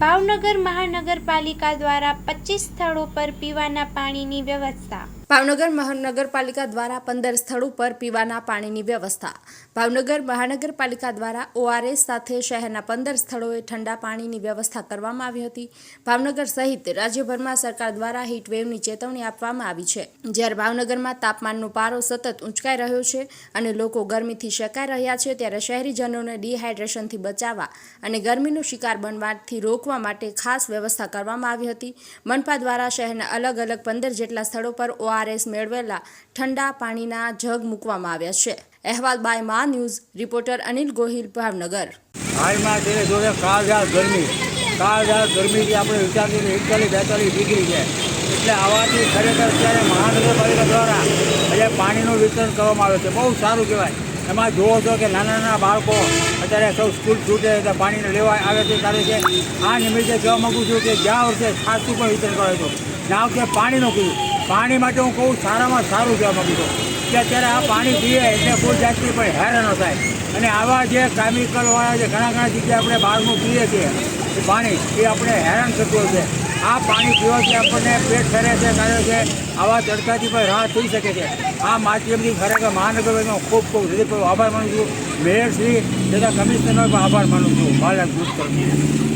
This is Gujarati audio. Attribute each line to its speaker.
Speaker 1: ભાવનગર મહાનગરપાલિકા દ્વારા 25 સ્થળો પર પીવાના પાણીની વ્યવસ્થા।
Speaker 2: ભાવનગર મહાનગરપાલિકા દ્વારા 15 સ્થળો પર પીવાના પાણીની વ્યવસ્થા। ભાવનગર મહાનગરપાલિકા દ્વારા ORS સાથે શહેરના 15 સ્થળોએ ઠંડા પાણીની વ્યવસ્થા કરવામાં આવી હતી। ભાવનગર સહિત રાજ્યભરમાં સરકાર દ્વારા હીટવેવની ચેતવણી આપવામાં આવી છે, જ્યારે ભાવનગરમાં તાપમાનનો પારો સતત ઊંચકાઈ રહ્યો છે અને લોકો ગરમીથી શેકાઈ રહ્યા છે, ત્યારે શહેરીજનોને ડિહાઇડ્રેશનથી બચાવવા અને ગરમીનો શિકાર બનવાથી રોકવા માટે ખાસ વ્યવસ્થા કરવામાં આવી હતી। મનપા દ્વારા શહેરના અલગ અલગ 15 જેટલા સ્થળો પર ORS મેળવેલા ઠંડા પાણીના જગ મૂકવામાં આવ્યા છે। અહેવાલ બાય મા ન્યૂઝ, રિપોર્ટર અનિલ ગોહિલ, ભાવનગર।
Speaker 3: હાલમાં તેને જોડે કાળઝાળ ગરમીથી આપણે વિચારીએ 41-42 ડિગ્રી છે, એટલે આવાથી ખરેખર અત્યારે મહાનગરપાલિકા દ્વારા આજે પાણીનું વિતરણ કરવામાં આવે છે, બહુ સારું કહેવાય। એમાં જુઓ છો કે નાના બાળકો અત્યારે સૌ સ્કૂલ છૂટે એટલે પાણીને લેવા આવે છે કરે છે। આ નિમિત્તે કહેવા માગું છું કે ગયા વર્ષે છાસનું પણ વિતરણ કરાયું હતું, ના વખતે પાણીનું કીધું। પાણી માટે હું કહું સારામાં સારું કહેવા માગું છું કે અત્યારે આ પાણી પીએ એટલે કોઈ જાતની પણ હેરાન ન થાય। અને આવા જે કેમિકલવાળા જે ઘણા જગ્યાએ આપણે બહારનું પીએ છીએ એ પાણી એ આપણે હેરાન થતું હોય છે। આ પાણી પીવાથી આપણને પેટ ઠરે છે, કરે છે, આવા તડકાથી પણ રાહત થઈ શકે છે। આ માધ્યમથી ખરેખર મહાનગરપાલિકાનો ખૂબ હૃદયપૂર્વક આભાર માનું છું। મેયરશ્રી તથા કમિશનરનો પણ આભાર માનું છું, બાળક ગ્રુપ તરફથી।